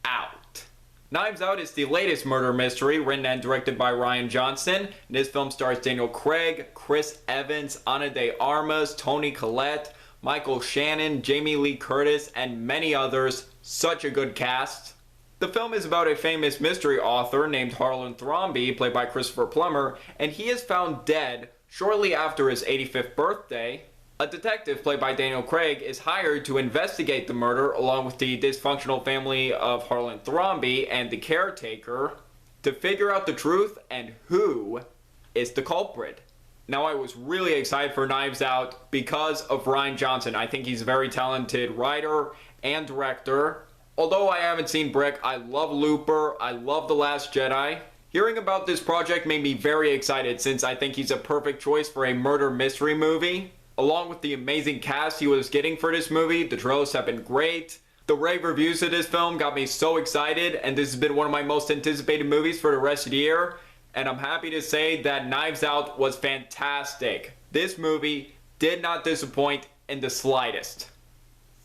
Out. Knives Out is the latest murder mystery written and directed by Rian Johnson. This film stars Daniel Craig, Chris Evans, Ana de Armas, Toni Collette, Michael Shannon, Jamie Lee Curtis, and many others. Such a good cast. The film is about a famous mystery author named Harlan Thrombey, played by Christopher Plummer, and he is found dead shortly after his 85th birthday. A detective, played by Daniel Craig, is hired to investigate the murder along with the dysfunctional family of Harlan Thrombey and the caretaker to figure out the truth and who is the culprit. Now, I was really excited for Knives Out because of Rian Johnson. I think he's a very talented writer and director. Although I haven't seen Brick, I love Looper, I love The Last Jedi. Hearing about this project made me very excited since I think he's a perfect choice for a murder mystery movie. Along with the amazing cast he was getting for this movie, the trailers have been great. The rave reviews of this film got me so excited, and this has been one of my most anticipated movies for the rest of the year. And I'm happy to say that Knives Out was fantastic. This movie did not disappoint in the slightest.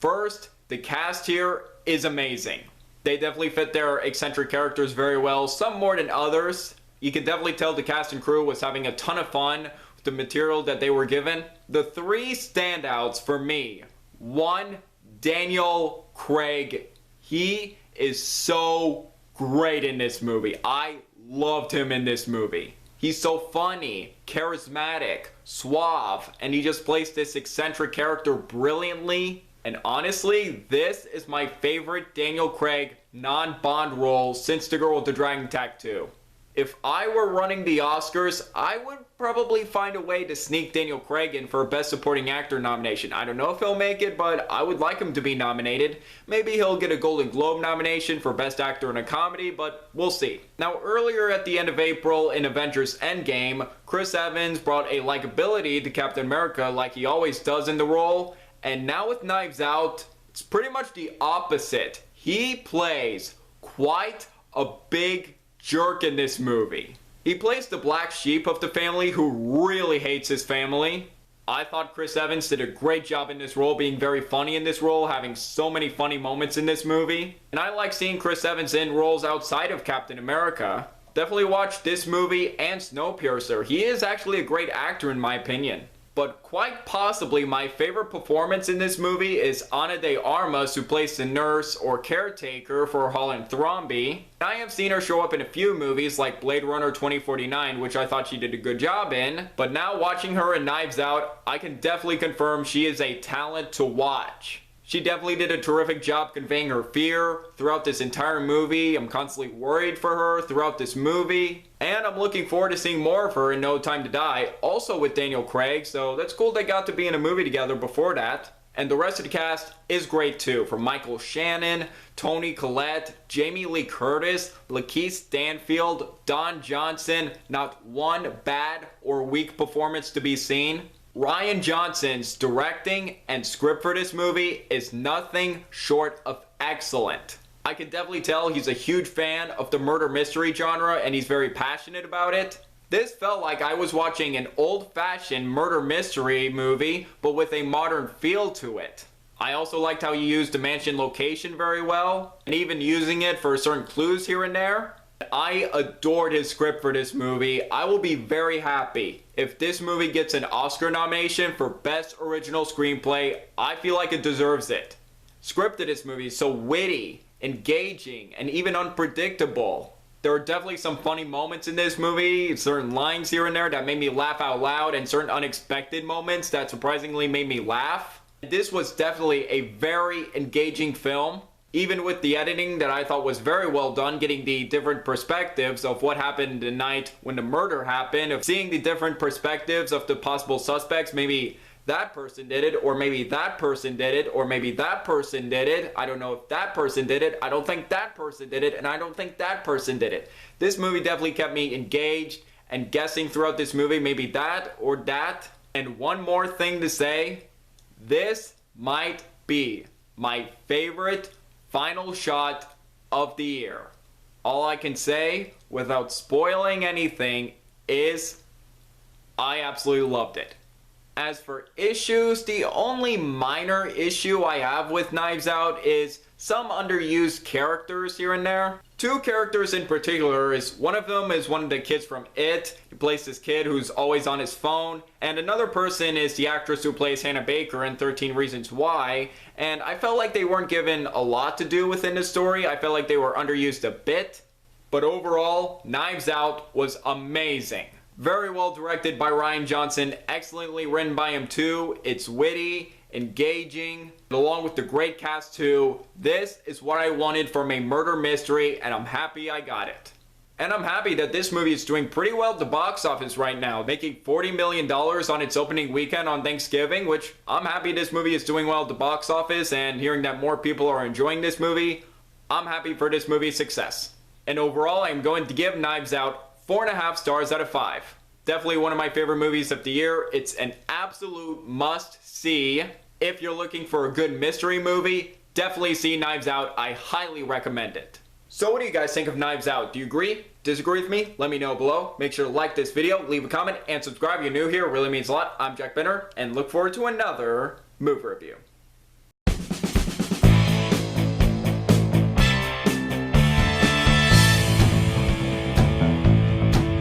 First, the cast here is amazing. They definitely fit their eccentric characters very well, some more than others. You can definitely tell the cast and crew was having a ton of fun with the material that they were given. The three standouts for me. 1, Daniel Craig. He is so great in this movie. I loved him in this movie. He's so funny, charismatic, suave, and he just plays this eccentric character brilliantly. And honestly, this is my favorite Daniel Craig non-Bond role since The Girl with the Dragon Tattoo. If I were running the Oscars, I would probably find a way to sneak Daniel Craig in for a Best Supporting Actor nomination. I don't know if he'll make it, but I would like him to be nominated. Maybe he'll get a Golden Globe nomination for Best Actor in a Comedy, but we'll see. Now, earlier at the end of April in Avengers Endgame, Chris Evans brought a likability to Captain America like he always does in the role. And now with Knives Out, it's pretty much the opposite. He plays quite a big jerk in this movie. He plays the black sheep of the family who really hates his family. I thought Chris Evans did a great job in this role, being very funny in this role, having so many funny moments in this movie. And I like seeing Chris Evans in roles outside of Captain America. Definitely watch this movie and Snowpiercer. He is actually a great actor in my opinion. But quite possibly my favorite performance in this movie is Ana de Armas, who plays the nurse or caretaker for Harlan Thrombey. I have seen her show up in a few movies like Blade Runner 2049, which I thought she did a good job in. But now watching her in Knives Out, I can definitely confirm she is a talent to watch. She definitely did a terrific job conveying her fear throughout this entire movie. I'm constantly worried for her throughout this movie. And I'm looking forward to seeing more of her in No Time to Die, also with Daniel Craig, so that's cool they got to be in a movie together before that. And the rest of the cast is great too, from Michael Shannon, Toni Collette, Jamie Lee Curtis, Lakeith Stanfield, Don Johnson. Not one bad or weak performance to be seen. Rian Johnson's directing and script for this movie is nothing short of excellent. I can definitely tell he's a huge fan of the murder mystery genre and he's very passionate about it. This felt like I was watching an old-fashioned murder mystery movie, but with a modern feel to it. I also liked how he used the mansion location very well, and even using it for certain clues here and there. I adored his script for this movie. I will be very happy if this movie gets an Oscar nomination for Best Original Screenplay. I feel like it deserves it. Script of this movie is so witty, engaging, and even unpredictable. There are definitely some funny moments in this movie, certain lines here and there that made me laugh out loud, and certain unexpected moments that surprisingly made me laugh. This was definitely a very engaging film. Even with the editing that I thought was very well done, getting the different perspectives of what happened the night when the murder happened, of seeing the different perspectives of the possible suspects, maybe that person did it, or maybe that person did it, or maybe that person did it. I don't know if that person did it, I don't think that person did it, and I don't think that person did it. This movie definitely kept me engaged and guessing throughout this movie, maybe that or that. And one more thing to say, this might be my favorite final shot of the year. All I can say, without spoiling anything, is I absolutely loved it. As for issues, the only minor issue I have with Knives Out is some underused characters here and there. Two characters in particular is one of them is one of the kids from It. He plays this kid who's always on his phone. And another person is the actress who plays Hannah Baker in 13 Reasons Why. And I felt like they weren't given a lot to do within the story. I felt like they were underused a bit. But overall, Knives Out was amazing. Very well directed by Rian Johnson, excellently written by him too. It's witty, engaging, along with the great cast too. This is what I wanted from a murder mystery, and I'm happy I got it. And I'm happy that this movie is doing pretty well at the box office right now, making $40 million on its opening weekend on Thanksgiving, which I'm happy this movie is doing well at the box office, and hearing that more people are enjoying this movie, I'm happy for this movie's success. And overall, I'm going to give Knives Out 4.5 stars out of 5. Definitely one of my favorite movies of the year. It's an absolute must-see. If you're looking for a good mystery movie, definitely see Knives Out. I highly recommend it. So what do you guys think of Knives Out? Do you agree? Disagree with me? Let me know below. Make sure to like this video, leave a comment, and subscribe if you're new here. It really means a lot. I'm Jack Benner, and look forward to another movie review.